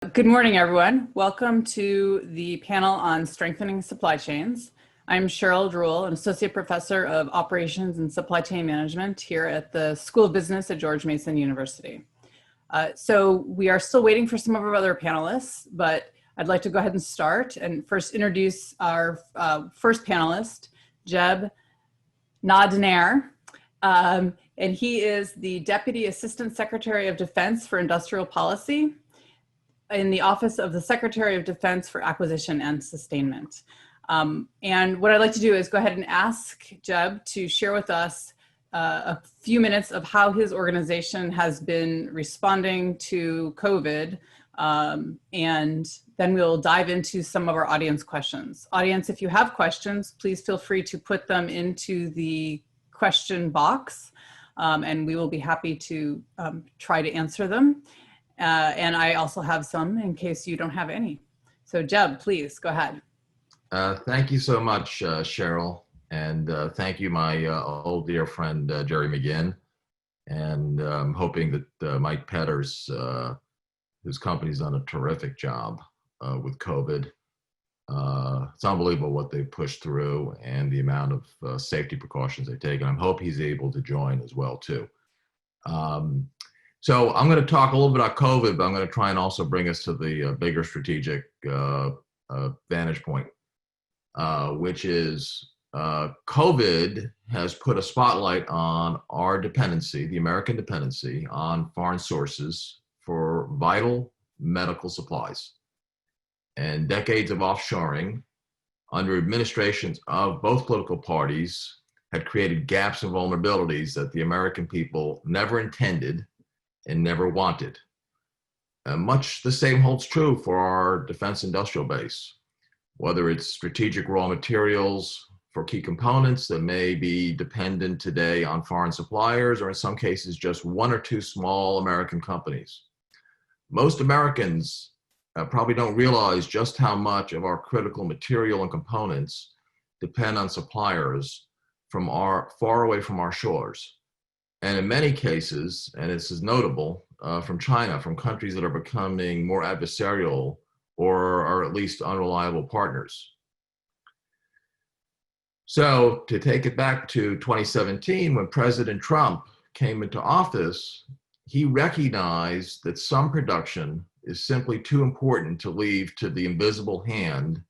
Good morning, everyone. Welcome to the panel on strengthening supply chains. I'm Cheryl Druehl, an associate professor of operations and supply chain management here at the School of Business at George Mason University. So we are still waiting for some of our other panelists, but I'd like to go ahead and start and first introduce our first panelist, Jeb Nadiner. And he is the Deputy Assistant Secretary of Defense for Industrial Policy in the Office of the Secretary of Defense for Acquisition and Sustainment. And what I'd like to do is go ahead and ask Jeb to share with us a few minutes of how his organization has been responding to COVID. And then we'll dive into some of our audience questions. Audience, if you have questions, please feel free to put them into the question box, and we will be happy to try to answer them. And I also have some in case you don't have any. So Jeb, please go ahead. Thank you so much, Cheryl. And thank you, my old dear friend, Jerry McGinn. And I'm hoping that Mike Petters, whose company's done a terrific job with COVID. It's unbelievable what they've pushed through and the amount of safety precautions they take. And I hope he's able to join as well, too. So I'm going to talk a little bit about COVID, but I'm going to try and also bring us to the bigger strategic vantage point, which is COVID has put a spotlight on our dependency, the American dependency, on foreign sources for vital medical supplies. And decades of offshoring under administrations of both political parties had created gaps and vulnerabilities that the American people never intended and never wanted. Much the same holds true for our defense industrial base, whether it's strategic raw materials for key components that may be dependent today on foreign suppliers, or in some cases, just one or two small American companies. Most Americans probably don't realize just how much of our critical material and components depend on suppliers from far away from our shores. And in many cases, and this is notable, from China, from countries that are becoming more adversarial or are at least unreliable partners. So to take it back to 2017, when President Trump came into office, he recognized that some production is simply too important to leave to the invisible hand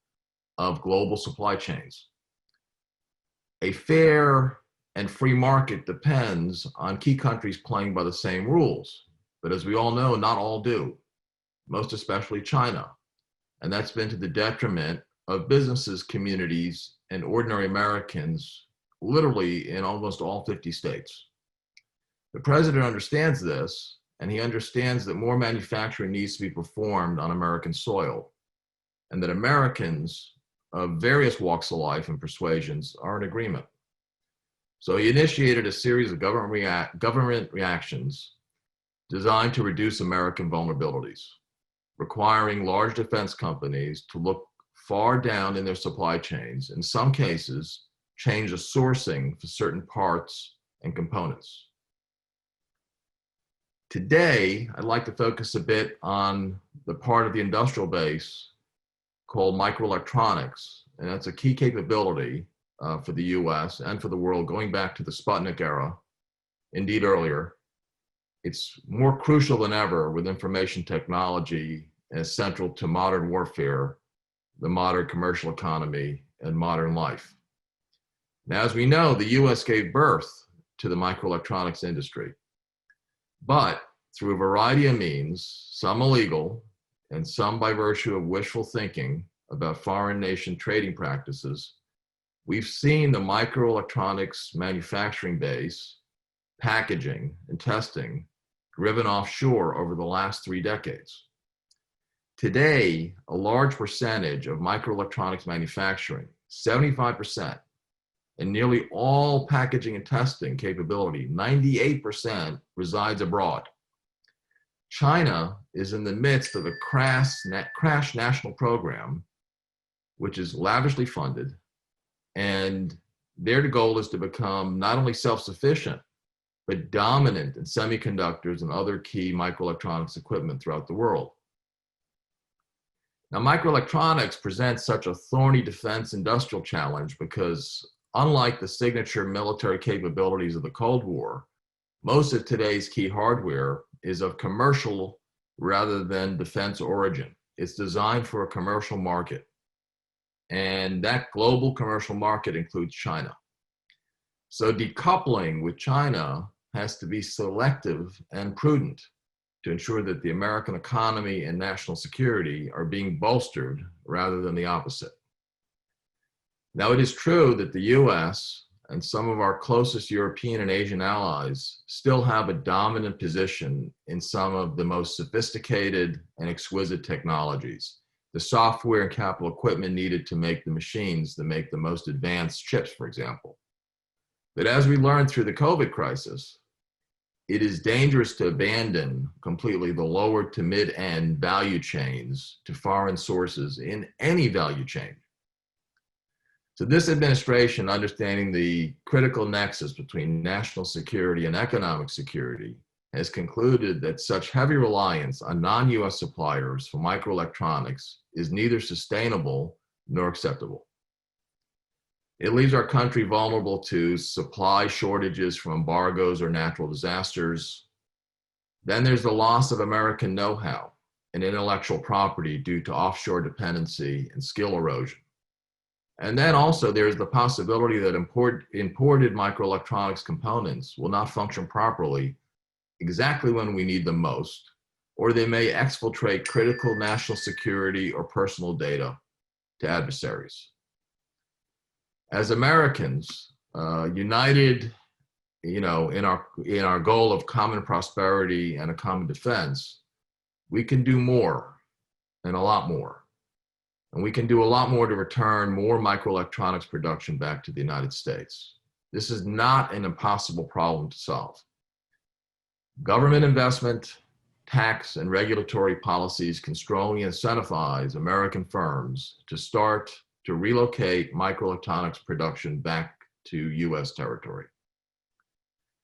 of global supply chains. A fair and free market depends on key countries playing by the same rules. But as we all know, not all do, most especially China. And that's been to the detriment of businesses, communities, and ordinary Americans, literally in almost all 50 states. The president understands this, and he understands that more manufacturing needs to be performed on American soil, and that Americans of various walks of life and persuasions are in agreement. So he initiated a series of government reactions designed to reduce American vulnerabilities, requiring large defense companies to look far down in their supply chains, in some cases, change the sourcing for certain parts and components. Today, I'd like to focus a bit on the part of the industrial base called microelectronics, and that's a key capability for the US and for the world going back to the Sputnik era, indeed earlier. It's more crucial than ever with information technology as central to modern warfare, the modern commercial economy, and modern life. Now, as we know, the US gave birth to the microelectronics industry, but through a variety of means, some illegal and some by virtue of wishful thinking about foreign nation trading practices, we've seen the microelectronics manufacturing base, packaging, and testing driven offshore over the last 3 decades. Today, a large percentage of microelectronics manufacturing, 75%, and nearly all packaging and testing capability, 98%, resides abroad. China is in the midst of a crash national program, which is lavishly funded, and their goal is to become not only self-sufficient, but dominant in semiconductors and other key microelectronics equipment throughout the world. Now, microelectronics presents such a thorny defense industrial challenge because, unlike the signature military capabilities of the Cold War, most of today's key hardware is of commercial rather than defense origin. It's designed for a commercial market. And that global commercial market includes China. So decoupling with China has to be selective and prudent to ensure that the American economy and national security are being bolstered rather than the opposite. Now, it is true that the US and some of our closest European and Asian allies still have a dominant position in some of the most sophisticated and exquisite technologies, the software and capital equipment needed to make the machines that make the most advanced chips, for example. But as we learned through the COVID crisis, it is dangerous to abandon completely the lower to mid-end value chains to foreign sources in any value chain. So this administration, understanding the critical nexus between national security and economic security, has concluded that such heavy reliance on non-US suppliers for microelectronics is neither sustainable nor acceptable. It leaves our country vulnerable to supply shortages from embargoes or natural disasters. Then there's the loss of American know-how and intellectual property due to offshore dependency and skill erosion. And then also there's the possibility that imported microelectronics components will not function properly exactly when we need them most, or they may exfiltrate critical national security or personal data to adversaries. As Americans, united, in our goal of common prosperity and a common defense, we can do more and a lot more. And we can do a lot more to return more microelectronics production back to the United States. This is not an impossible problem to solve. Government investment, tax, and regulatory policies can strongly incentivize American firms to start to relocate microelectronics production back to US territory.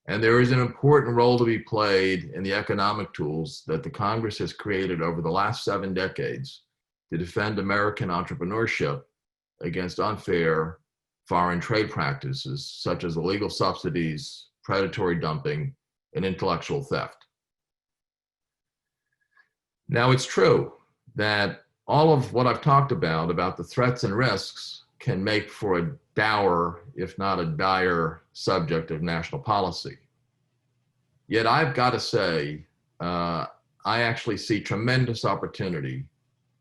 And there is an important role to be played in the economic tools that the Congress has created over the last 7 decades to defend American entrepreneurship against unfair foreign trade practices such as illegal subsidies, predatory dumping, and intellectual theft. Now, it's true that all of what I've talked about the threats and risks, can make for a dour, if not a dire, subject of national policy. Yet I've got to say, I actually see tremendous opportunity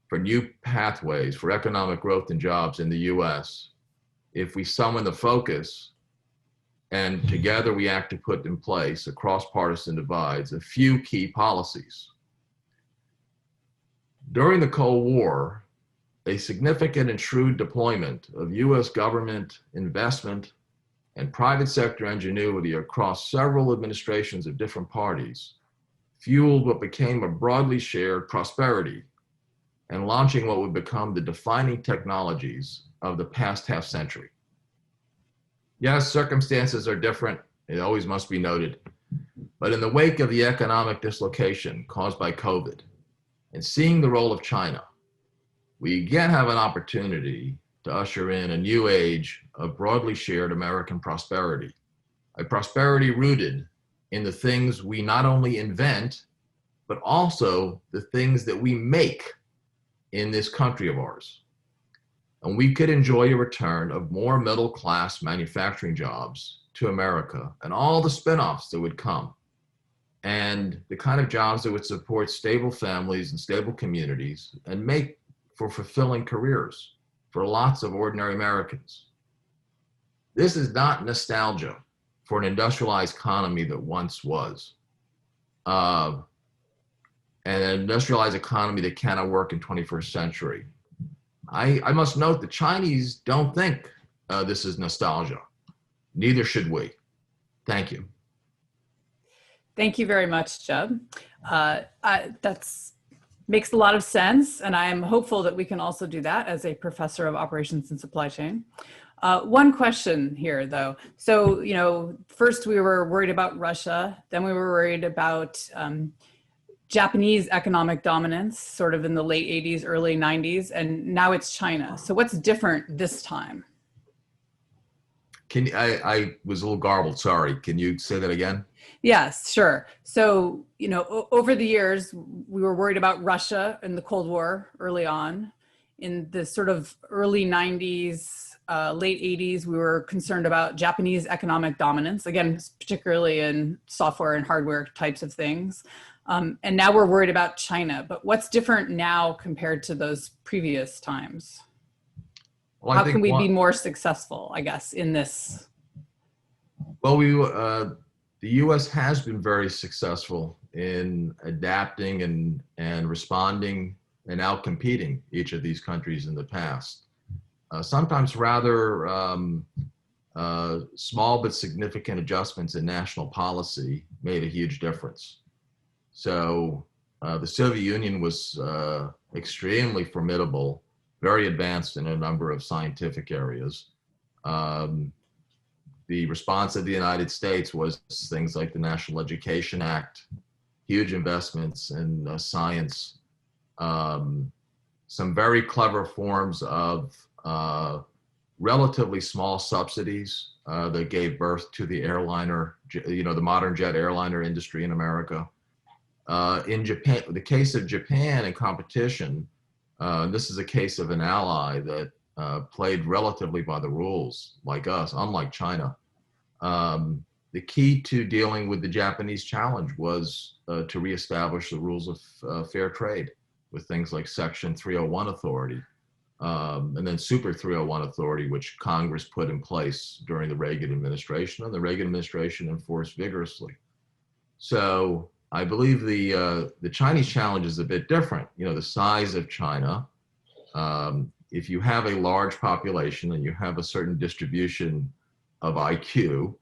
for new pathways for economic growth and jobs in the US if we summon the focus and together we act to put in place across partisan divides a few key policies. During the Cold War, a significant and shrewd deployment of US government investment and private sector ingenuity across several administrations of different parties fueled what became a broadly shared prosperity and launching what would become the defining technologies of the past half century. Yes, circumstances are different, it always must be noted, but in the wake of the economic dislocation caused by COVID and seeing the role of China, we again have an opportunity to usher in a new age of broadly shared American prosperity, a prosperity rooted in the things we not only invent, but also the things that we make in this country of ours. And we could enjoy a return of more middle-class manufacturing jobs to America and all the spin-offs that would come, and the kind of jobs that would support stable families and stable communities and make for fulfilling careers for lots of ordinary Americans. This is not nostalgia for an industrialized economy that once was, and an industrialized economy that cannot work in 21st century. I must note the Chinese don't think this is nostalgia. Neither should we. Thank you. Thank you very much, Jeb. That's makes a lot of sense, and I'm hopeful that we can also do that as a professor of operations and supply chain. One question here, though. So, first we were worried about Russia, then we were worried about Japanese economic dominance, sort of in the late 80s, early 90s, and now it's China. So what's different this time? I was a little garbled, sorry. Can you say that again? Yes, sure. So, over the years, we were worried about Russia and the Cold War early on. In the sort of early 90s, late 80s, we were concerned about Japanese economic dominance, again, particularly in software and hardware types of things. And now we're worried about China. But what's different now compared to those previous times? Well, I How think can we be more successful, I guess, in this? well, the U.S. has been very successful in adapting and responding and outcompeting each of these countries in the past. Sometimes rather small but significant adjustments in national policy made a huge difference. So the Soviet Union was extremely formidable, very advanced in a number of scientific areas. The response of the United States was things like the National Education Act, huge investments in science, some very clever forms of relatively small subsidies that gave birth to the airliner, the modern jet airliner industry in America. In Japan, the case of Japan and competition, this is a case of an ally that played relatively by the rules, like us, unlike China. The key to dealing with the Japanese challenge was to reestablish the rules of fair trade with things like Section 301 authority, and then Super 301 authority, which Congress put in place during the Reagan administration, and the Reagan administration enforced vigorously. So I believe the Chinese challenge is a bit different. The size of China. If you have a large population and you have a certain distribution of IQ,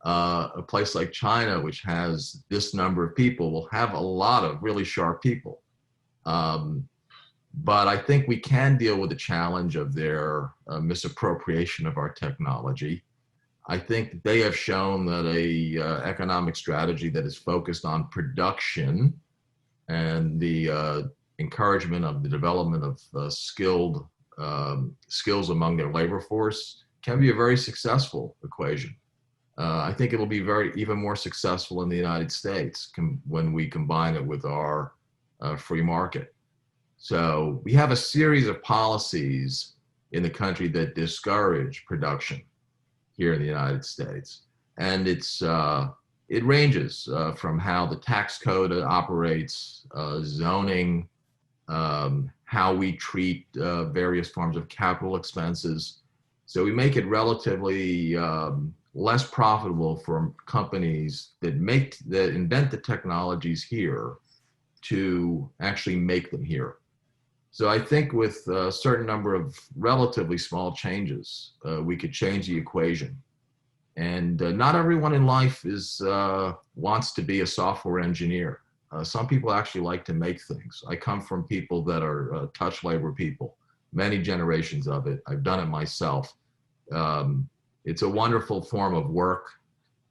a place like China, which has this number of people, will have a lot of really sharp people. But I think we can deal with the challenge of their misappropriation of our technology. I think they have shown that a economic strategy that is focused on production and the encouragement of the development of skills among their labor force can be a very successful equation. I think it'll be even more successful in the United States when we combine it with our free market. So we have a series of policies in the country that discourage production here in the United States. And it ranges from how the tax code operates, zoning, how we treat various forms of capital expenses. So we make it relatively less profitable for companies that invent the technologies here to actually make them here. So I think with a certain number of relatively small changes, we could change the equation. And not everyone in life wants to be a software engineer. Some people actually like to make things. I come from people that are touch labor people, many generations of it. I've done it myself. It's a wonderful form of work.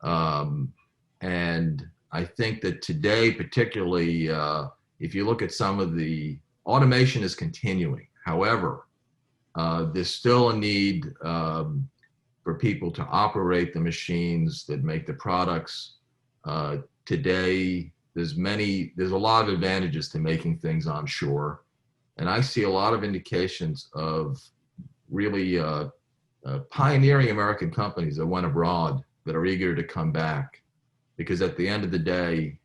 And I think that today, particularly, if you look at some of the automation is continuing. However, there's still a need for people to operate the machines that make the products. Today, there's a lot of advantages to making things onshore. And I see a lot of indications of really pioneering American companies that went abroad that are eager to come back. Because at the end of the day,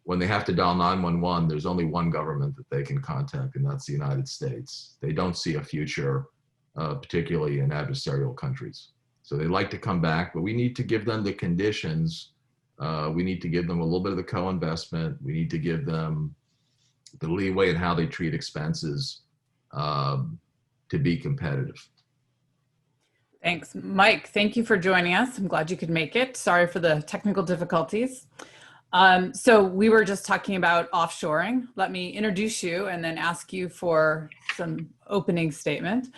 when they have to dial 911, there's only one government that they can contact, and that's the United States. They don't see a future, particularly in adversarial countries. So they like to come back, but we need to give them the conditions. We need to give them a little bit of the co-investment. We need to give them the leeway in how they treat expenses to be competitive. Thanks. Mike, thank you for joining us. I'm glad you could make it. Sorry for the technical difficulties. So we were just talking about offshoring. Let me introduce you and then ask you for some opening statement.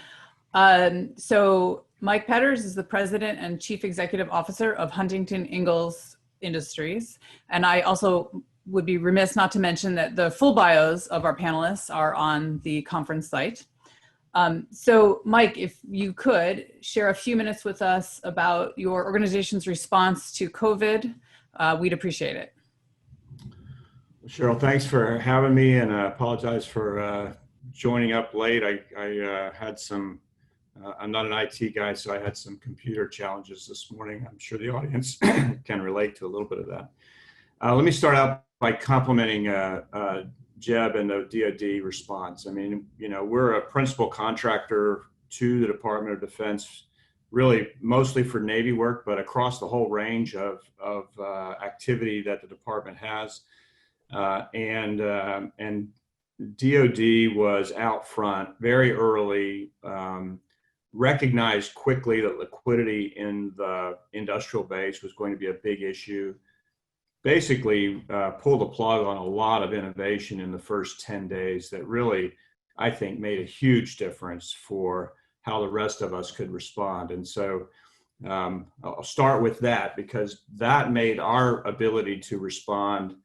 So Mike Petters is the president and chief executive officer of Huntington Ingalls Industries. And I also would be remiss not to mention that the full bios of our panelists are on the conference site. So Mike, if you could share a few minutes with us about your organization's response to COVID, we'd appreciate it. Cheryl, thanks for having me, and I apologize for joining up late. I had some, I'm not an IT guy, so I had some computer challenges this morning. I'm sure the audience can relate to a little bit of that. Let me start out by complimenting Jeb and the DoD response. I mean, you know, we're a principal contractor to the Department of Defense, really mostly for Navy work, but across the whole range of activity that the department has. And DoD was out front very early, recognized quickly that liquidity in the industrial base was going to be a big issue. Basically pulled the plug on a lot of innovation in the first 10 days that really, I think, made a huge difference for how the rest of us could respond. And so I'll start with that, because that made our ability to respond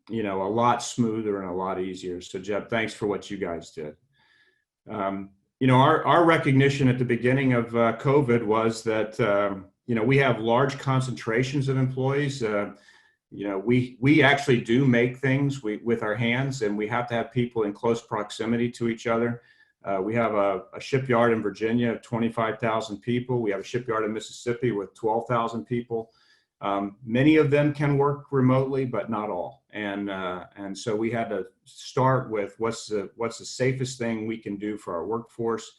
you know, a lot smoother and a lot easier. So Jeb, thanks for what you guys did. You know, our recognition at the beginning of COVID was that, you know, we have large concentrations of employees. You know, we actually do make things with our hands, and we have to have people in close proximity to each other. We have a shipyard in Virginia of 25,000 people. We have a shipyard in Mississippi with 12,000 people. Many of them can work remotely, but not all. And so we had to start with what's the safest thing we can do for our workforce.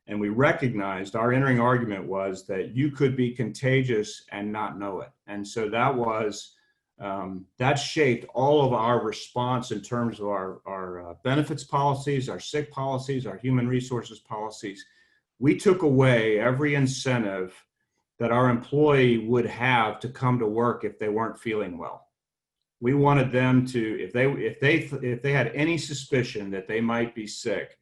And we recognized our entering argument was that you could be contagious and not know it. And so that was, that shaped all of our response in terms of our benefits policies, our sick policies, our human resources policies. We took away every incentive that our employee would have to come to work if they weren't feeling well. We wanted them to, if they had any suspicion that they might be sick,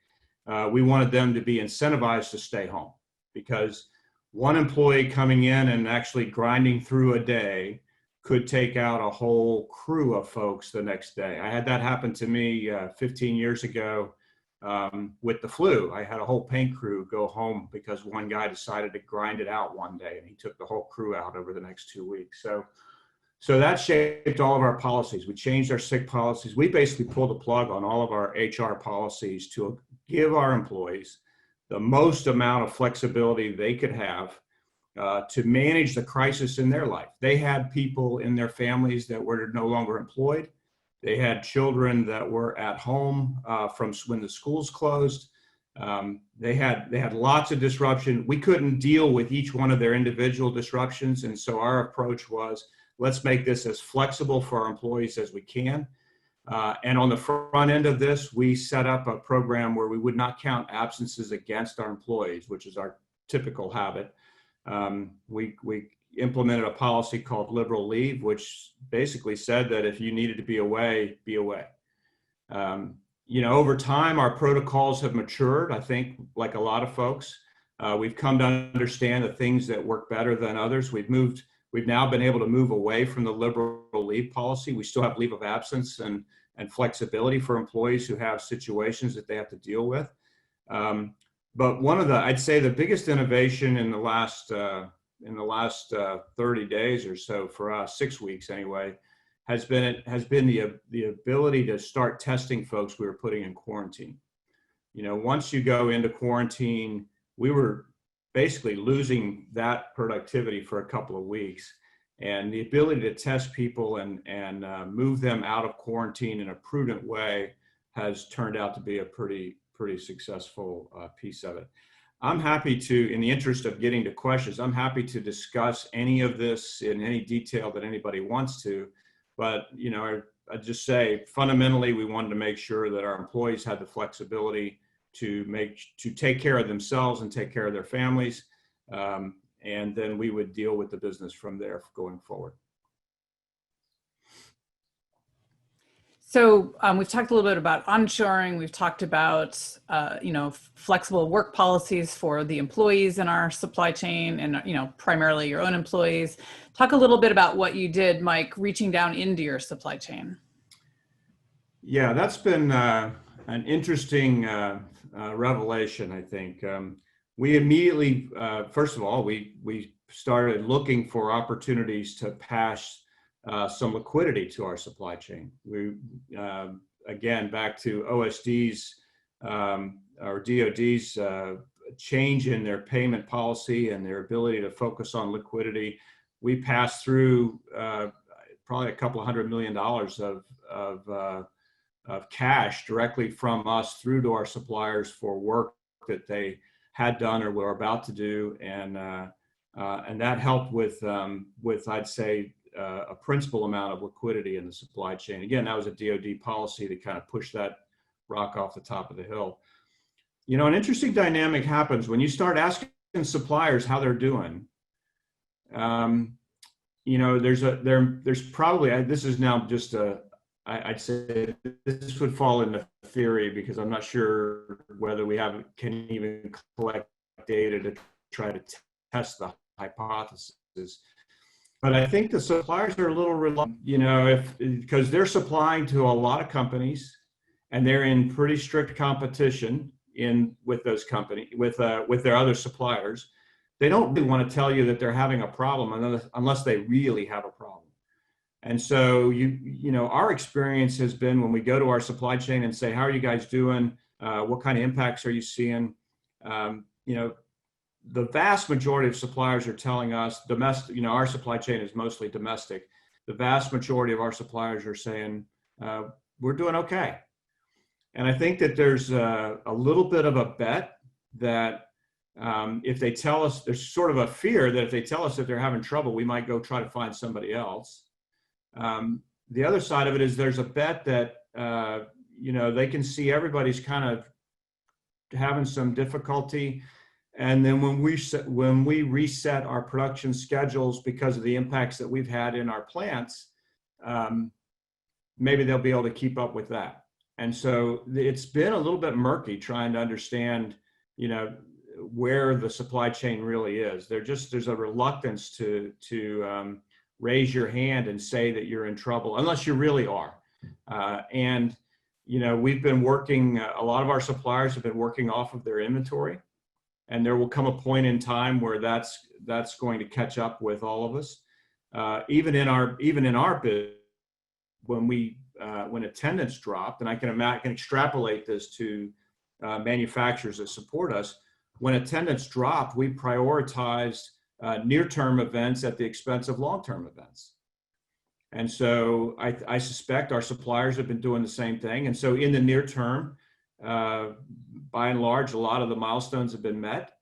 we wanted them to be incentivized to stay home, because one employee coming in and actually grinding through a day could take out a whole crew of folks the next day. I had that happen to me 15 years ago with the flu. I had a whole paint crew go home because one guy decided to grind it out one day, and he took the whole crew out over the next 2 weeks. So that shaped all of our policies. We changed our sick policies. We basically pulled the plug on all of our HR policies to give our employees the most amount of flexibility they could have to manage the crisis in their life. They had people in their families that were no longer employed. They had children that were at home from when the schools closed. They had lots of disruption. We couldn't deal with each one of their individual disruptions. And so our approach was, let's make this as flexible for our employees as we can. And on the front end of this, we set up a program where we would not count absences against our employees, which is our typical habit. We implemented a policy called liberal leave, which basically said that if you needed to be away, be away. You know, over time, our protocols have matured, I think, like a lot of folks. We've come to understand the things that work better than others. We've now been able to move away from the liberal leave policy. We still have leave of absence and flexibility for employees who have situations that they have to deal with. But one of the, I'd say the biggest innovation in the last 30 days or so for us, 6 weeks anyway, has been the ability to start testing folks we were putting in quarantine. You know, once you go into quarantine, we were basically losing that productivity for a couple of weeks, and the ability to test people and move them out of quarantine in a prudent way has turned out to be a pretty successful piece of it. I'm happy to, in the interest of getting to questions, I'm happy to discuss any of this in any detail that anybody wants to. But, you know, I just say fundamentally, we wanted to make sure that our employees had the flexibility to take care of themselves and take care of their families. And then we would deal with the business from there going forward. So we've talked a little bit about onshoring. We've talked about, flexible work policies for the employees in our supply chain and, primarily your own employees. Talk a little bit about what you did, Mike, reaching down into your supply chain. Yeah, that's been an interesting revelation, I think. We immediately, first of all, we started looking for opportunities to pass some liquidity to our supply chain. We, again, back to OSD's or DOD's change in their payment policy and their ability to focus on liquidity. We passed through probably a couple $100 million of cash directly from us through to our suppliers for work that they had done or were about to do, and that helped with I'd say a principal amount of liquidity in the supply chain. Again, that was a DoD policy to kind of push that rock off the top of the hill. An interesting dynamic happens when you start asking suppliers how they're doing. There's probably, this is now just I'd say this would fall into theory because I'm not sure whether we can even collect data to try to test the hypothesis. But I think the suppliers are a little reluctant, because they're supplying to a lot of companies, and they're in pretty strict competition with those companies, with their other suppliers. They don't really want to tell you that they're having a problem unless they really have a problem. And so our experience has been when we go to our supply chain and say, how are you guys doing? What kind of impacts are you seeing? The vast majority of suppliers are telling us domestic, our supply chain is mostly domestic. The vast majority of our suppliers are saying, we're doing okay. And I think that there's a little bit of a bet that if they tell us, there's sort of a fear that if they tell us that they're having trouble, we might go try to find somebody else. The other side of it is there's a bet that, they can see everybody's kind of having some difficulty. And then when we reset our production schedules because of the impacts that we've had in our plants, maybe they'll be able to keep up with that. And so it's been a little bit murky trying to understand, where the supply chain really is. There's a reluctance to raise your hand and say that you're in trouble, unless you really are. We've been working, a lot of our suppliers have been working off of their inventory, and there will come a point in time where that's going to catch up with all of us. Even in our business, when attendance dropped, and I can extrapolate this to manufacturers that support us. When attendance dropped, we prioritized near-term events at the expense of long-term events. And so I suspect our suppliers have been doing the same thing. And so in the near term, by and large, a lot of the milestones have been met.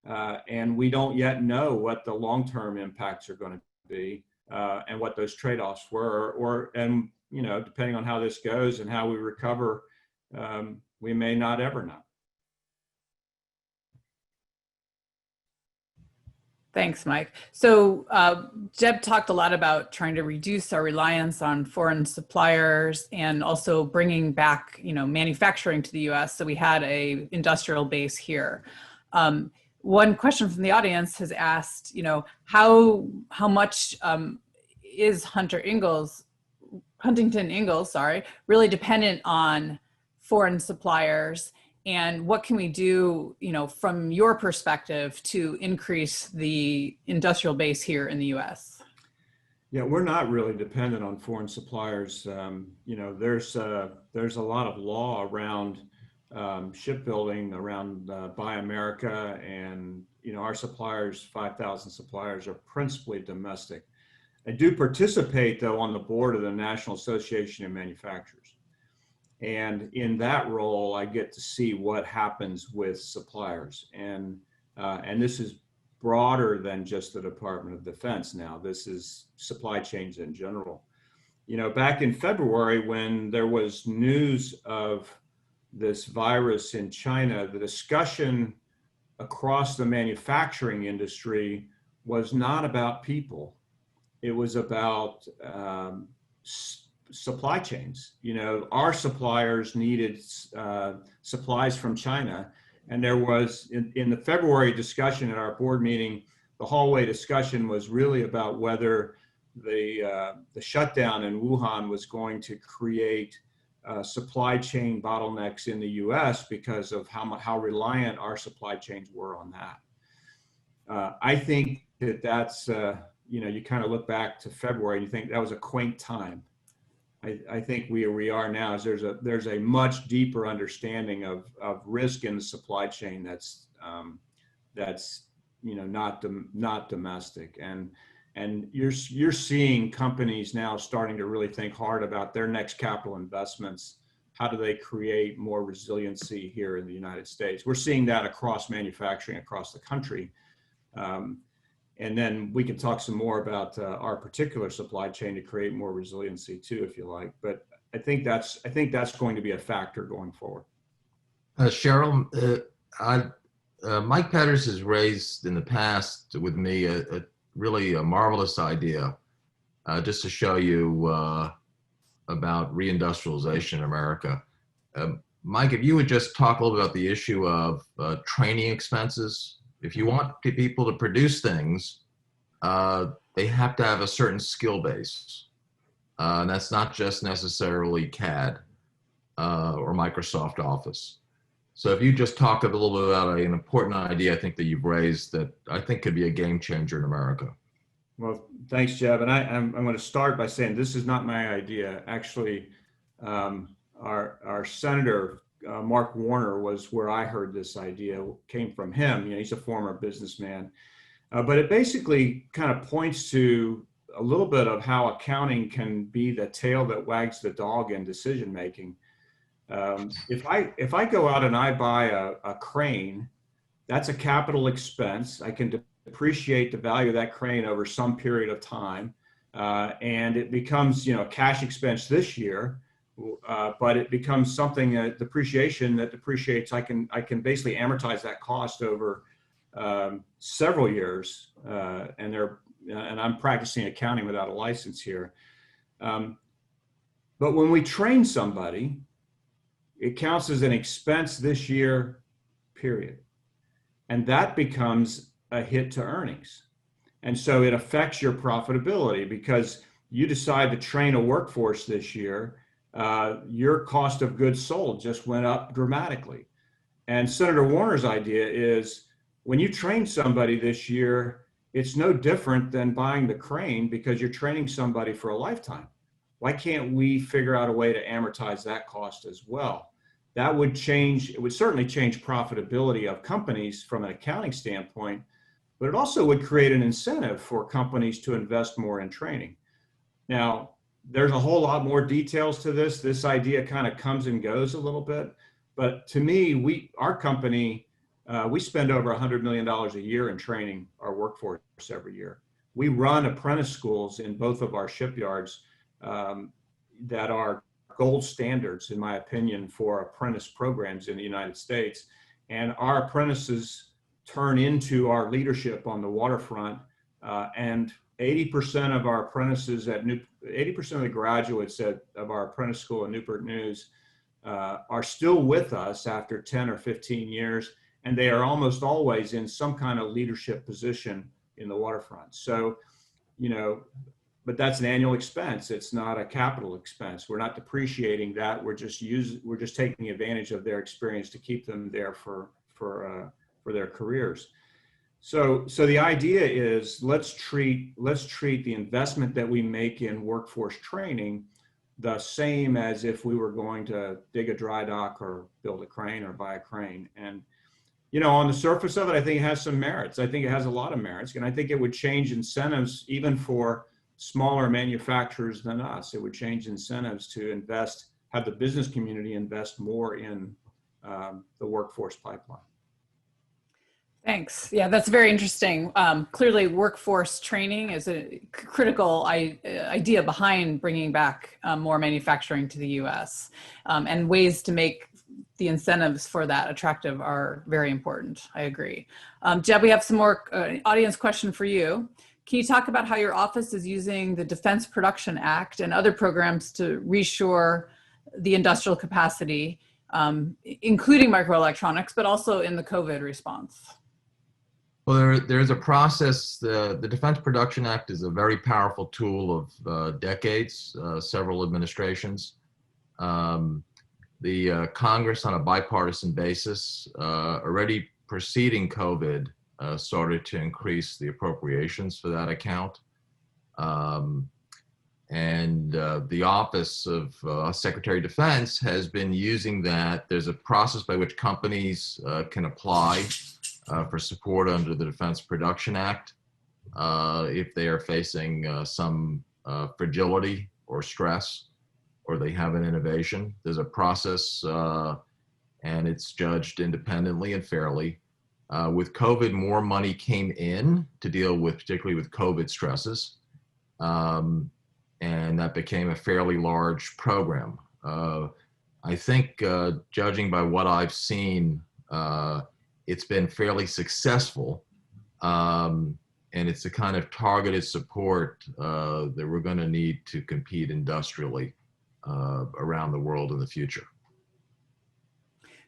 And we don't yet know what the long-term impacts are going to be and what those trade-offs were. And depending on how this goes and how we recover, we may not ever know. Thanks, Mike. So Jeb talked a lot about trying to reduce our reliance on foreign suppliers and also bringing back, manufacturing to the U.S. So we had a industrial base here. One question from the audience has asked, how much is Huntington Ingalls, really dependent on foreign suppliers? And what can we do, from your perspective to increase the industrial base here in the U.S.? Yeah, we're not really dependent on foreign suppliers. There's a lot of law around shipbuilding, around Buy America, and our suppliers, 5,000 suppliers, are principally domestic. I do participate, though, on the board of the National Association of Manufacturers. And in that role, I get to see what happens with suppliers. And this is broader than just the Department of Defense now. This is supply chains in general. Back in February, when there was news of this virus in China, the discussion across the manufacturing industry was not about people. It was about supply chains. You know, our suppliers needed supplies from China. And there was, in the February discussion at our board meeting, the hallway discussion was really about whether the shutdown in Wuhan was going to create supply chain bottlenecks in the US because of how reliant our supply chains were on that. I think that's, you know, you kind of look back to February and you think that was a quaint time. I think where we are now is there's a much deeper understanding of risk in the supply chain that's you know, not domestic, and you're seeing companies now starting to really think hard about their next capital investments. How do they create more resiliency here in the United States? We're seeing that across manufacturing across the country. And then we can talk some more about our particular supply chain to create more resiliency too, if you like. But I think that's going to be a factor going forward. Cheryl, Mike Petters has raised in the past with me a really marvelous idea, just to show you about reindustrialization in America. Mike, if you would just talk a little bit about the issue of training expenses. If you want people to produce things, they have to have a certain skill base. And that's not just necessarily CAD or Microsoft Office. So if you just talk a little bit about an important idea I think that you've raised that I think could be a game changer in America. Well, thanks, Jeb. And I'm going to start by saying this is not my idea. Actually, our Senator, Mark Warner, was where I heard this idea, came from him. You know, he's a former businessman. But it basically kind of points to a little bit of how accounting can be the tail that wags the dog in decision making. If I go out and I buy a crane, that's a capital expense. I can depreciate the value of that crane over some period of time, and it becomes, you know, a cash expense this year. But it becomes something depreciation that depreciates. I can basically amortize that cost over several years, and I'm practicing accounting without a license here. But when we train somebody, it counts as an expense this year, period, and that becomes a hit to earnings, and so it affects your profitability because you decide to train a workforce this year. Your cost of goods sold just went up dramatically. And Senator Warner's idea is when you train somebody this year, it's no different than buying the crane because you're training somebody for a lifetime. Why can't we figure out a way to amortize that cost as well? That would change, it would certainly change profitability of companies from an accounting standpoint, but it also would create an incentive for companies to invest more in training. Now, there's a whole lot more details to this. This idea kind of comes and goes a little bit. But to me, our company, we spend over $100 million a year in training our workforce every year. We run apprentice schools in both of our shipyards that are gold standards, in my opinion, for apprentice programs in the United States. And our apprentices turn into our leadership on the waterfront, and 80% of our apprentices 80% of the graduates of our apprentice school at Newport News are still with us after 10 or 15 years, and they are almost always in some kind of leadership position in the waterfront. So, you know, but that's an annual expense. It's not a capital expense. We're not depreciating that. We're just taking advantage of their experience to keep them there for their careers. So the idea is let's treat the investment that we make in workforce training the same as if we were going to dig a dry dock or build a crane or buy a crane. And, you know, on the surface of it, I think it has some merits. I think it has a lot of merits, and I think it would change incentives even for smaller manufacturers than us. It would change incentives to invest, have the business community invest more in the workforce pipeline. Thanks. Yeah, that's very interesting. Clearly, workforce training is a critical idea behind bringing back more manufacturing to the U.S. And ways to make the incentives for that attractive are very important. I agree. Jeb, we have some more audience question for you. Can you talk about how your office is using the Defense Production Act and other programs to reshore the industrial capacity, including microelectronics, but also in the COVID response? Well, there's a process. The Defense Production Act is a very powerful tool of decades, several administrations. The Congress, on a bipartisan basis, already preceding COVID, started to increase the appropriations for that account. The Office of Secretary of Defense has been using that. There's a process by which companies can apply for support under the Defense Production Act if they are facing some fragility or stress, or they have an innovation. There's a process and it's judged independently and fairly. With COVID, more money came in to deal with, particularly with COVID stresses. And that became a fairly large program. I think, judging by what I've seen, it's been fairly successful. And it's the kind of targeted support that we're going to need to compete industrially around the world in the future.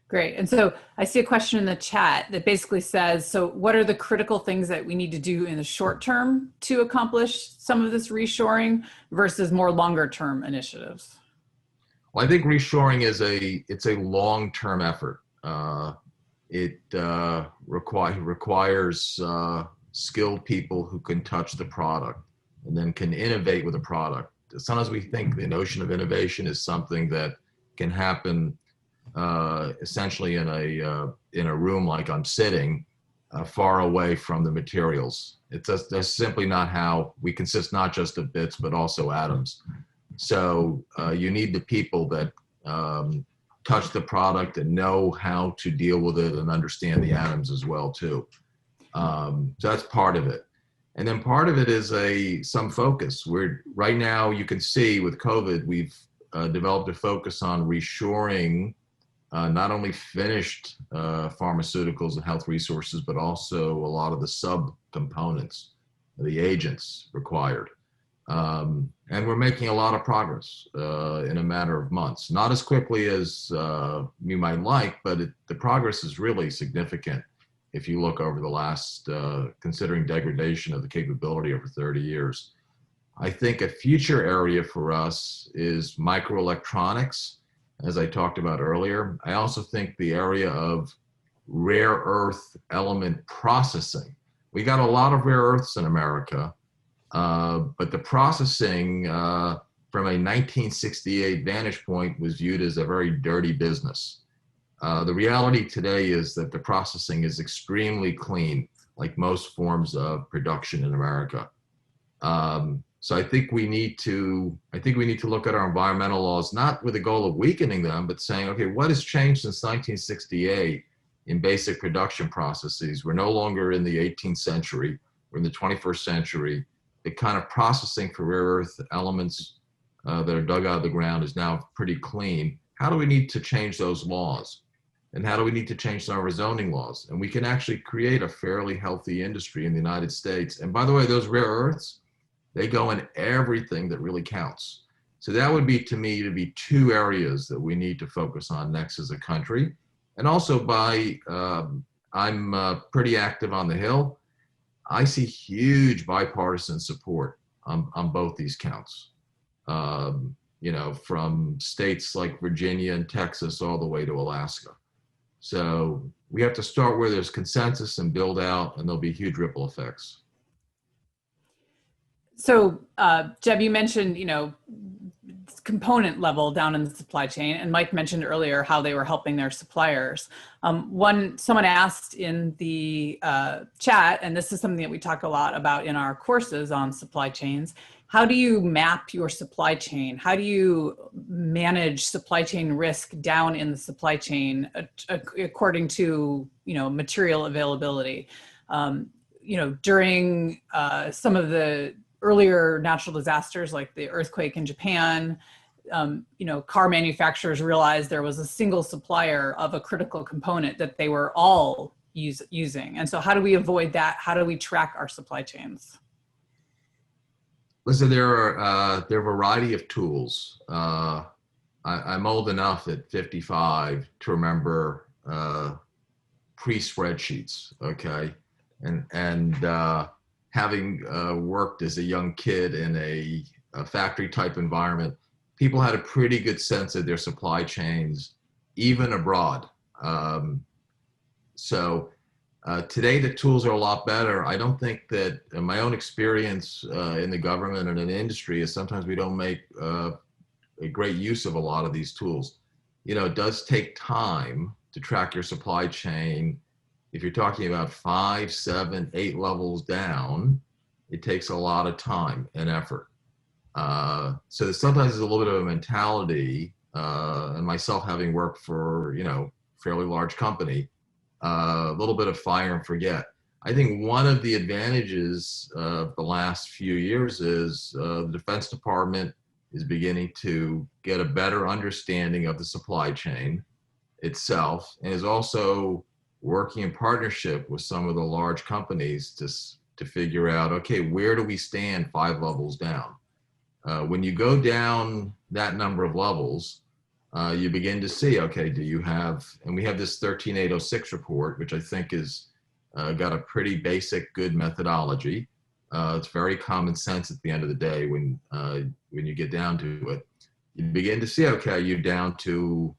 Great. And so I see a question in the chat that basically says, so what are the critical things that we need to do in the short term to accomplish some of this reshoring versus more longer term initiatives? Well, I think reshoring is it's a long-term effort. It requires skilled people who can touch the product and then can innovate with the product. Sometimes we think the notion of innovation is something that can happen essentially in a room like I'm sitting, far away from the materials. That's simply not how we consist, not just of bits, but also atoms. So you need the people that touch the product and know how to deal with it and understand the atoms as well too. So that's part of it. And then part of it is some focus. Right now, you can see with COVID, we've developed a focus on reshoring not only finished pharmaceuticals and health resources, but also a lot of the sub-components, the agents required. And we're making a lot of progress in a matter of months. Not as quickly as you might like, but the progress is really significant if you look over the last, considering degradation of the capability over 30 years. I think a future area for us is microelectronics, as I talked about earlier. I also think the area of rare earth element processing. We got a lot of rare earths in America, but the processing from a 1968 vantage point was viewed as a very dirty business. The reality today is that the processing is extremely clean, like most forms of production in America. So I think we need to look at our environmental laws, not with the goal of weakening them, but saying, okay, what has changed since 1968 in basic production processes? We're no longer in the 18th century, we're in the 21st century. The kind of processing for rare earth elements that are dug out of the ground is now pretty clean. How do we need to change those laws? And how do we need to change some of our zoning laws? And we can actually create a fairly healthy industry in the United States. And by the way, those rare earths, they go in everything that really counts. So that would be, to me, to be two areas that we need to focus on next as a country. And also I'm pretty active on the Hill. I see huge bipartisan support on both these counts. From states like Virginia and Texas all the way to Alaska. So we have to start where there's consensus and build out, and there'll be huge ripple effects. So, Jeb, you mentioned, component level down in the supply chain, and Mike mentioned earlier how they were helping their suppliers. Someone asked in the chat, and this is something that we talk a lot about in our courses on supply chains, how do you map your supply chain? How do you manage supply chain risk down in the supply chain according to, material availability? During some of the earlier natural disasters like the earthquake in Japan, car manufacturers realized there was a single supplier of a critical component that they were all using. And so how do we avoid that? How do we track our supply chains? Listen, there are a variety of tools. I'm old enough at 55 to remember pre-spreadsheets, okay? And having worked as a young kid in a factory type environment, people had a pretty good sense of their supply chains, even abroad. Today the tools are a lot better. I don't think that in my own experience in the government and in the industry is sometimes we don't make a great use of a lot of these tools. You know, it does take time to track your supply chain. If you're talking about 5, 7, 8 levels down, it takes a lot of time and effort. So sometimes there's a little bit of a mentality, and myself having worked for, you know, fairly large company, a little bit of fire and forget. I think one of the advantages of the last few years is the Defense Department is beginning to get a better understanding of the supply chain itself, and is also working in partnership with some of the large companies to figure out, okay, where do we stand 5 levels down? When you go down that number of levels, you begin to see, okay, do you have, and we have this 13806 report, which I think is got a pretty basic, good methodology. It's very common sense at the end of the day when you get down to it. You begin to see, okay, are you down to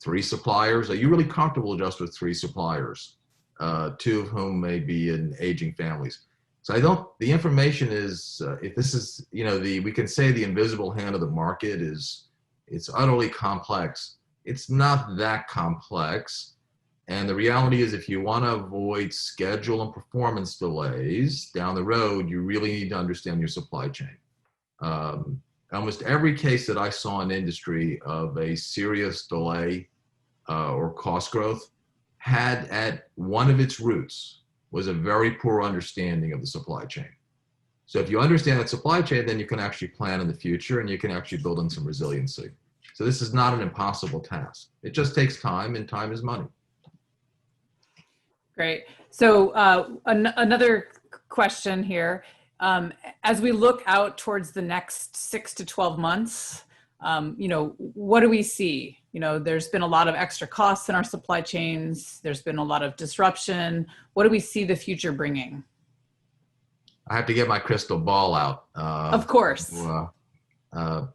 3 suppliers? Are you really comfortable just with 3 suppliers? 2 of whom may be in aging families. So the information is, if this is, you know, we can say the invisible hand of the market is, it's utterly complex. It's not that complex. And the reality is, if you want to avoid schedule and performance delays down the road, you really need to understand your supply chain. Almost every case that I saw in industry of a serious delay or cost growth had at one of its roots was a very poor understanding of the supply chain. So if you understand that supply chain, then you can actually plan in the future and you can actually build in some resiliency. So this is not an impossible task. It just takes time, and time is money. Great. So another question here. As we look out towards the next 6 to 12 months, you know, what do we see? You know, there's been a lot of extra costs in our supply chains. There's been a lot of disruption. What do we see the future bringing? I have to get my crystal ball out. Of course. But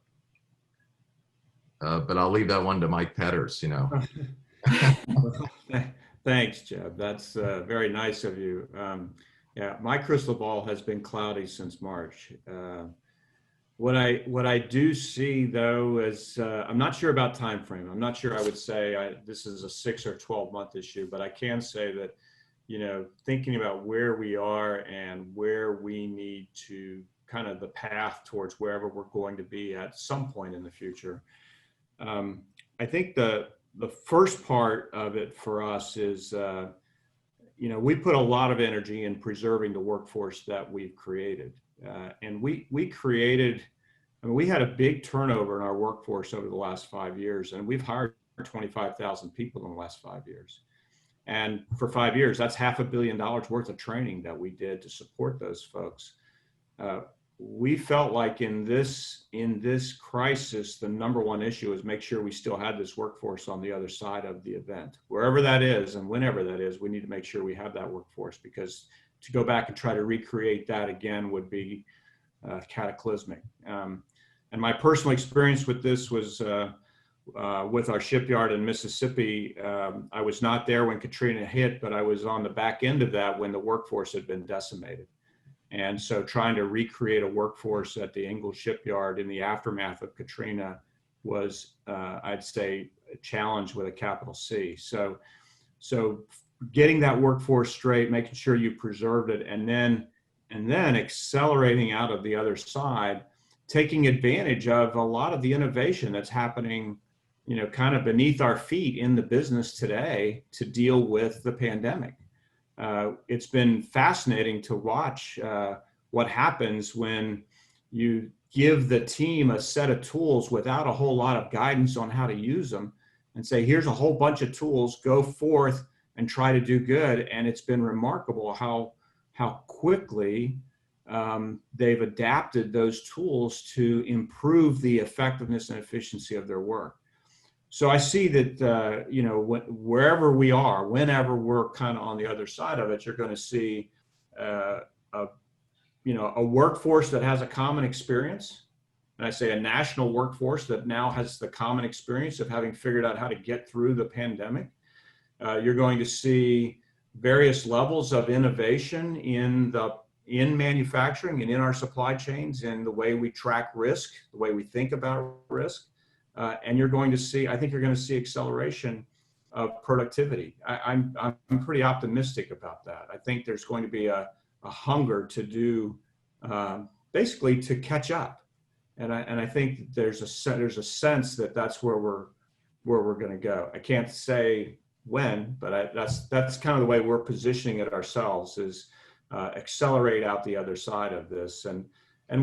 I'll leave that one to Mike Petters, you know. Thanks, Jeb. That's very nice of you. Yeah, my crystal ball has been cloudy since March. What I do see, though, is I'm not sure about time frame. I'm not sure I would say this is a 6 or 12 month issue, but I can say that, you know, thinking about where we are and where we need to kind of the path towards wherever we're going to be at some point in the future. I think the first part of it for us is, you know, we put a lot of energy in preserving the workforce that we've created. And we created, I mean, we had a big turnover in our workforce over the last 5 years, and we've hired 25,000 people in the last 5 years. And for 5 years, that's $500 million worth of training that we did to support those folks. We felt like in this crisis, the number one issue is make sure we still had this workforce on the other side of the event. Wherever that is and whenever that is, we need to make sure we have that workforce, because to go back and try to recreate that again would be cataclysmic. And my personal experience with this was with our shipyard in Mississippi. I was not there when Katrina hit, but I was on the back end of that when the workforce had been decimated. And so trying to recreate a workforce at the Ingalls shipyard in the aftermath of Katrina was, I'd say, a challenge with a capital C. So getting that workforce straight, making sure you preserved it, and then accelerating out of the other side, taking advantage of a lot of the innovation that's happening, you know, kind of beneath our feet in the business today to deal with the pandemic. It's been fascinating to watch what happens when you give the team a set of tools without a whole lot of guidance on how to use them, and say, here's a whole bunch of tools, go forth and try to do good. And it's been remarkable how quickly they've adapted those tools to improve the effectiveness and efficiency of their work. So I see that, wherever we are, whenever we're kind of on the other side of it, you're going to see a workforce that has a common experience. And I say a national workforce that now has the common experience of having figured out how to get through the pandemic. You're going to see various levels of innovation in manufacturing and in our supply chains, in the way we track risk, the way we think about risk. And you're going to see, I think you're going to see acceleration of productivity. I'm pretty optimistic about that. I think there's going to be a hunger to do, basically to catch up. And I think there's a sense that that's where we're going to go. I can't say when, but that's kind of the way we're positioning it ourselves, is accelerate out the other side of this. And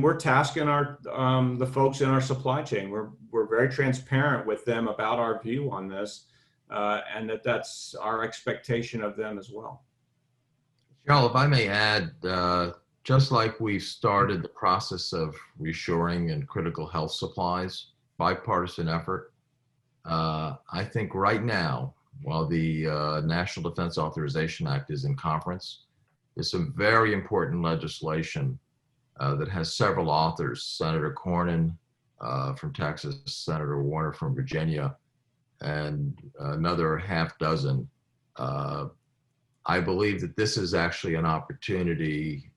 we're tasking the folks in our supply chain. We're very transparent with them about our view on this, and that's our expectation of them as well. Cheryl, if I may add, just like we started the process of reshoring and critical health supplies, bipartisan effort, I think right now, while the National Defense Authorization Act is in conference, there's some very important legislation that has several authors: Senator Cornyn from Texas, Senator Warner from Virginia, and another half dozen. I believe that this is actually an opportunity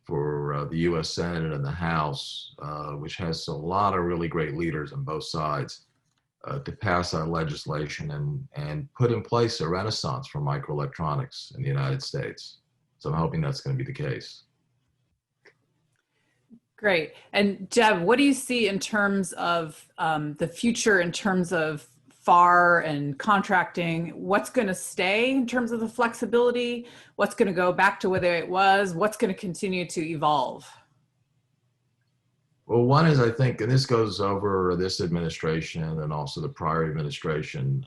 for the U.S. Senate and the House, which has a lot of really great leaders on both sides, to pass our legislation and put in place a renaissance for microelectronics in the United States. So I'm hoping that's going to be the case. Great. And Jeb, what do you see in terms of the future, in terms of FAR and contracting? What's going to stay in terms of the flexibility? What's going to go back to where it was? What's going to continue to evolve? Well, one is, I think, and this goes over this administration and also the prior administration,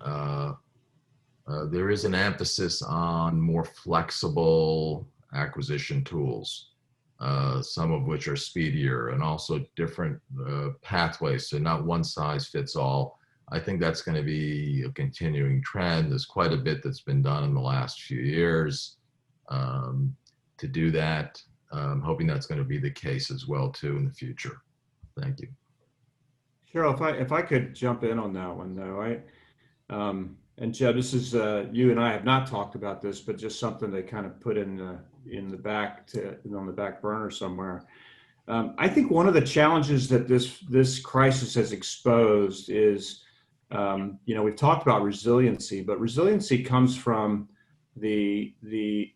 there is an emphasis on more flexible acquisition tools, some of which are speedier, and also different pathways, so not one size fits all. I think that's going to be a continuing trend. There's quite a bit that's been done in the last few years to do that. I'm hoping that's going to be the case as well too in the future. Thank you. Cheryl, if I could jump in on that one though, and Jeb, this is you and I have not talked about this, but just something to kind of put in the back on the back burner somewhere. I think one of the challenges that this crisis has exposed is, we've talked about resiliency, but resiliency comes from the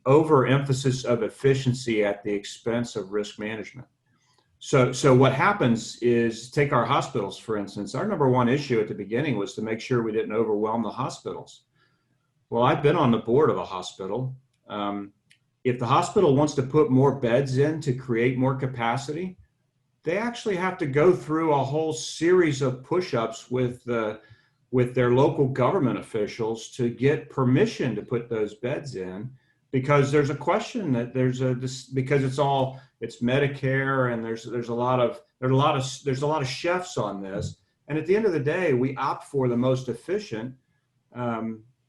overemphasis of efficiency at the expense of risk management. So what happens is, take our hospitals, for instance. Our number one issue at the beginning was to make sure we didn't overwhelm the hospitals. Well, I've been on the board of a hospital. If the hospital wants to put more beds in to create more capacity, they actually have to go through a whole series of push-ups with their local government officials to get permission to put those beds in, because there's a question that because it's Medicare, and there's a lot of chefs on this, and at the end of the day, we opt for the most efficient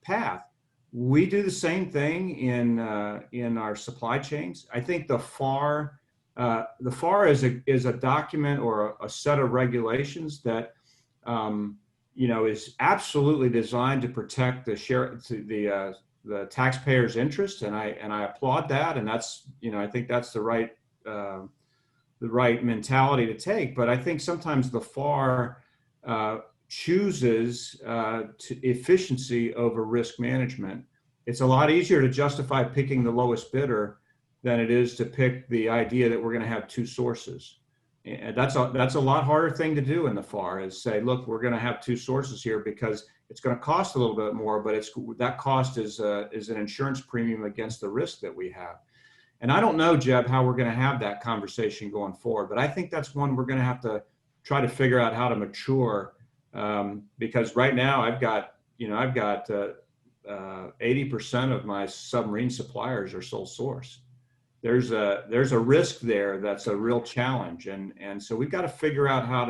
path. We do the same thing in our supply chains. I think the FAR is a document or a set of regulations that is absolutely designed to protect the taxpayer's interest, and I applaud that, and that's I think that's the right mentality to take. But I think sometimes the FAR chooses efficiency over risk management. It's a lot easier to justify picking the lowest bidder than it is to pick the idea that we're going to have two sources. And that's a lot harder thing to do in the FAR, is say, look, we're going to have two sources here because it's going to cost a little bit more, but that cost is an insurance premium against the risk that we have. And I don't know, Jeb, how we're going to have that conversation going forward, but I think that's one we're going to have to try to figure out how to mature, because right now I've got 80% of my submarine suppliers are sole source. there's a risk there that's a real challenge, and so we've got to figure out how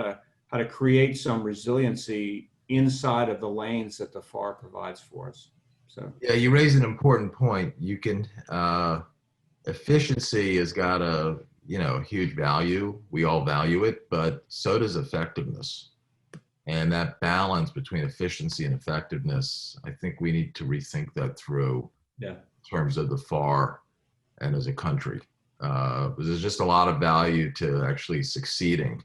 to create some resiliency inside of the lanes that the FAR provides for us. So yeah, you raise an important point. You can efficiency has got a huge value. We all value it, but so does effectiveness. And that balance between efficiency and effectiveness, I think we need to rethink that through yeah. in terms of the FAR and as a country. There's just a lot of value to actually succeeding.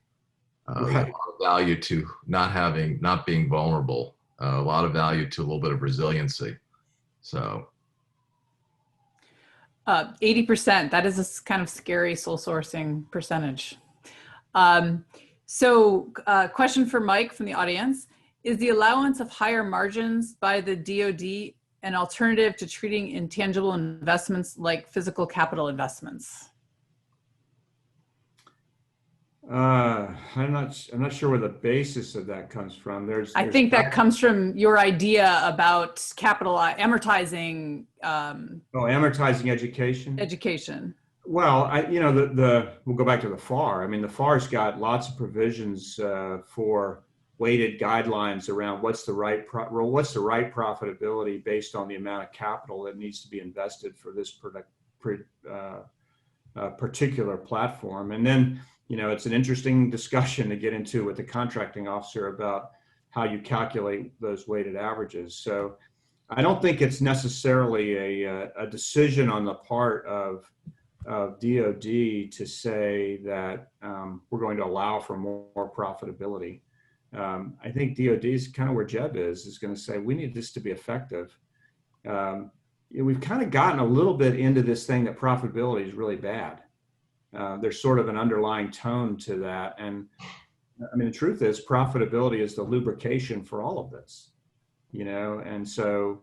There's a lot of value to not being vulnerable. A lot of value to a little bit of resiliency. So 80%, that is a kind of scary soul sourcing percentage. So question for Mike from the audience: is the allowance of higher margins by the DoD an alternative to treating intangible investments like physical capital investments? I'm not sure where the basis of that comes from. I think that comes from your idea about capital amortizing. Amortizing education. Education. Well, we'll go back to the FAR. I mean, the FAR's got lots of provisions for weighted guidelines around what's the right profitability based on the amount of capital that needs to be invested for this particular platform. And then, it's an interesting discussion to get into with the contracting officer about how you calculate those weighted averages. So I don't think it's necessarily a decision on the part of DoD to say that we're going to allow for more profitability. I think DoD is kind of where Jeb is going to say we need this to be effective. We've kind of gotten a little bit into this thing that profitability is really bad. There's sort of an underlying tone to that. And I mean, the truth is profitability is the lubrication for all of this, and so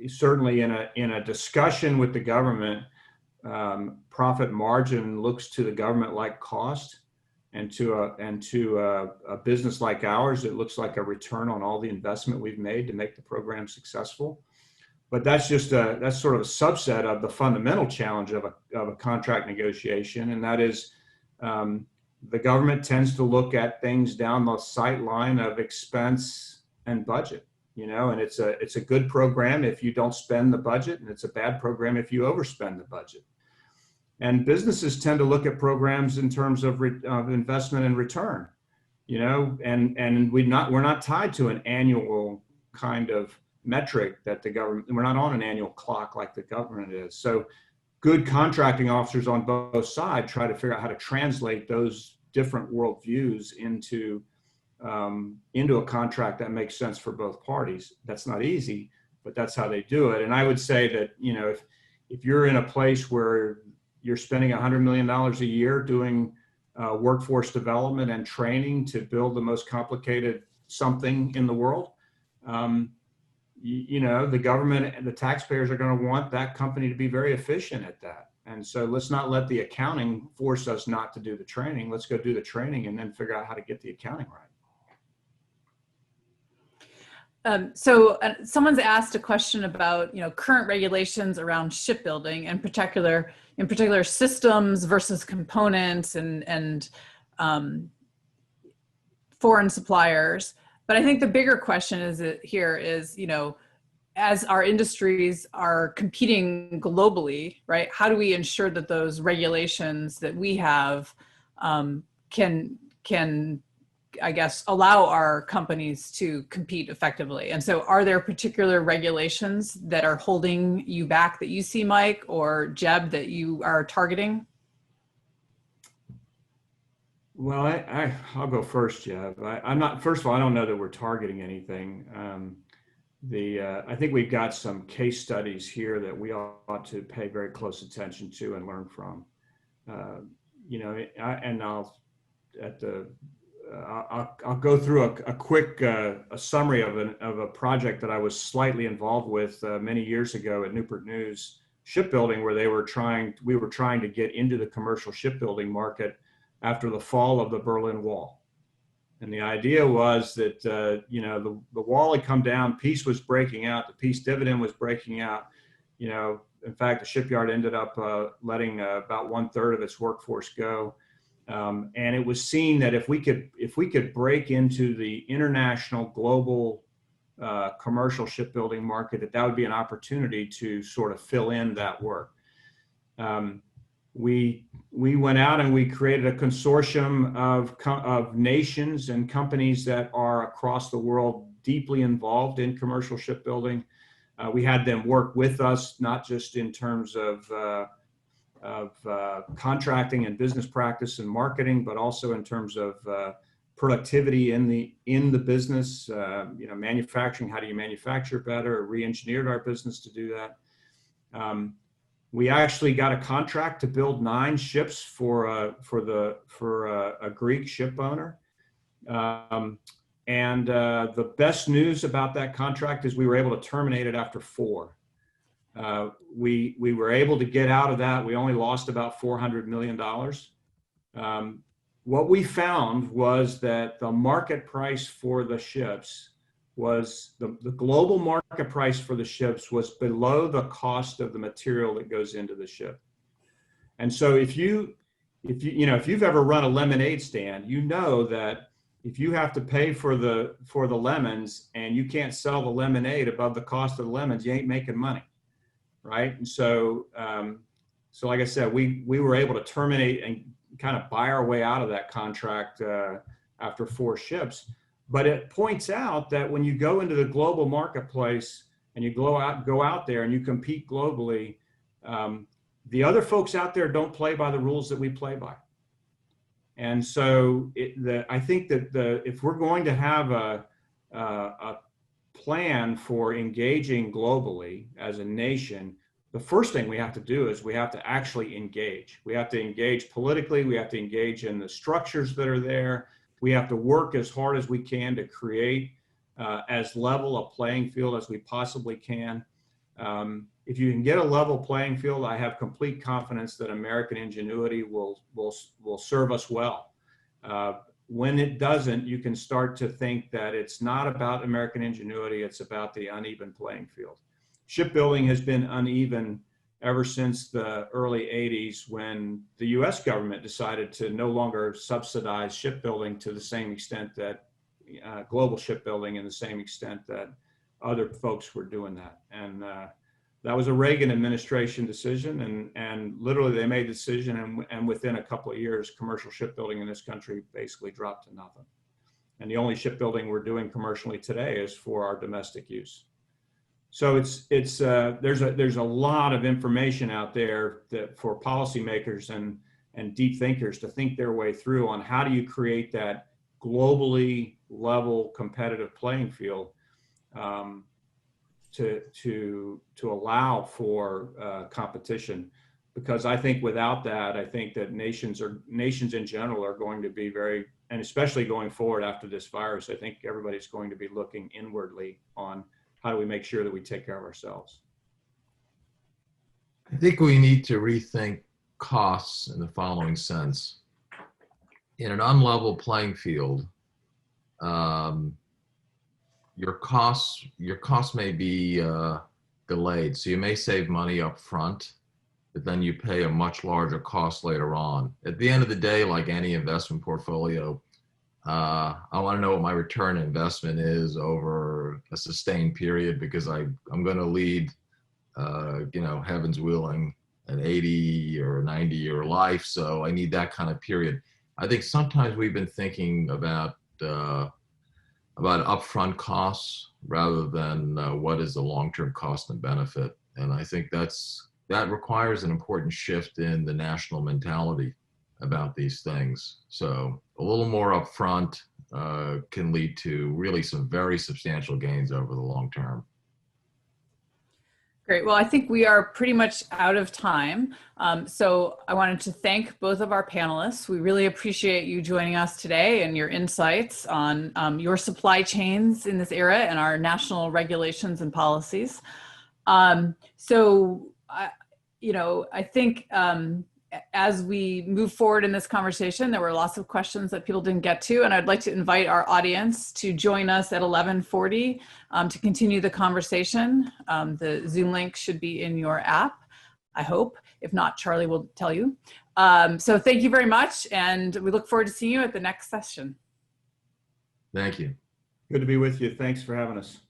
certainly in a discussion with the government, profit margin looks to the government like cost, and to a business like ours, it looks like a return on all the investment we've made to make the program successful. But that's sort of a subset of the fundamental challenge of a contract negotiation, and that is the government tends to look at things down the sight line of expense and budget, and it's a good program if you don't spend the budget, and it's a bad program if you overspend the budget. And businesses tend to look at programs in terms of investment and return, and we're not tied to an annual kind of metric that the government, we're not on an annual clock like the government is. So good contracting officers on both sides try to figure out how to translate those different worldviews into a contract that makes sense for both parties. That's not easy, but that's how they do it. And I would say that, if you're in a place where you're spending $100 million a year doing workforce development and training to build the most complicated something in the world, the government and the taxpayers are going to want that company to be very efficient at that. And so let's not let the accounting force us not to do the training. Let's go do the training and then figure out how to get the accounting right. So someone's asked a question about, current regulations around shipbuilding, and in particular systems versus components and foreign suppliers. But I think the bigger question is as our industries are competing globally, right? How do we ensure that those regulations that we have can I guess, allow our companies to compete effectively? And so are there particular regulations that are holding you back that you see, Mike or Jeb, that you are targeting? Well, I'll go first, Jeb. First of all, I don't know that we're targeting anything. I think we've got some case studies here that we ought to pay very close attention to and learn from. I'll go through a quick summary of a project that I was slightly involved with many years ago at Newport News Shipbuilding, where we were trying to get into the commercial shipbuilding market after the fall of the Berlin Wall. And the idea was that the wall had come down, peace was breaking out, the peace dividend was breaking out, In fact, the shipyard ended up letting about 1/3 of its workforce go. And it was seen that if we could break into the international global commercial shipbuilding market, that would be an opportunity to sort of fill in that work. We went out and we created a consortium of nations and companies that are across the world deeply involved in commercial shipbuilding. We had them work with us, not just in terms of contracting and business practice and marketing, but also in terms of productivity in the business. Manufacturing. How do you manufacture better? Re-engineered our business to do that. We actually got a contract to build 9 ships for a Greek ship owner. And the best news about that contract is we were able to terminate it after 4. We were able to get out of that. We only lost about $400 million. What we found was that the market price for the ships was the global market price for the ships was below the cost of the material that goes into the ship. And so if you've ever run a lemonade stand, you know that if you have to pay for the lemons and you can't sell the lemonade above the cost of the lemons, you ain't making money, right? And so like I said, we were able to terminate and kind of buy our way out of that contract after 4 ships. But it points out that when you go into the global marketplace and you go out there and you compete globally, the other folks out there don't play by the rules that we play by. And so I think that if we're going to have a plan for engaging globally as a nation, the first thing we have to do is we have to actually engage. We have to engage politically. We have to engage in the structures that are there. We have to work as hard as we can to create as level a playing field as we possibly can. If you can get a level playing field, I have complete confidence that American ingenuity will serve us well. When it doesn't, you can start to think that it's not about American ingenuity, it's about the uneven playing field. Shipbuilding has been uneven ever since the early 80s, when the US government decided to no longer subsidize shipbuilding to the same extent that global shipbuilding, in the same extent that other folks were doing that. And that was a Reagan administration decision, and literally they made the decision, and within a couple of years, commercial shipbuilding in this country basically dropped to nothing. And the only shipbuilding we're doing commercially today is for our domestic use. So there's a lot of information out there that for policymakers and deep thinkers to think their way through on how do you create that globally level competitive playing field to allow for competition. Because I think without that, I think that nations in general are going to be very, and especially going forward after this virus, I think everybody's going to be looking inwardly on how do we make sure that we take care of ourselves. I think we need to rethink costs in the following sense. In an unlevel playing field, your costs may be delayed. So you may save money up front, but then you pay a much larger cost later on. At the end of the day, like any investment portfolio, I want to know what my return on investment is over a sustained period, because I'm going to lead, heaven's willing, an 80 or 90-year life. So I need that kind of period. I think sometimes we've been thinking about upfront costs rather than what is the long-term cost and benefit. And I think that requires an important shift in the national mentality about these things. So a little more upfront can lead to really some very substantial gains over the long term. Great. Well, I think we are pretty much out of time. So I wanted to thank both of our panelists. We really appreciate you joining us today and your insights on your supply chains in this era and our national regulations and policies. I think as we move forward in this conversation, there were lots of questions that people didn't get to, and I'd like to invite our audience to join us at 11:40 to continue the conversation. The Zoom link should be in your app, I hope. If not, Charlie will tell you. So thank you very much, and we look forward to seeing you at the next session. Thank you. Good to be with you. Thanks for having us.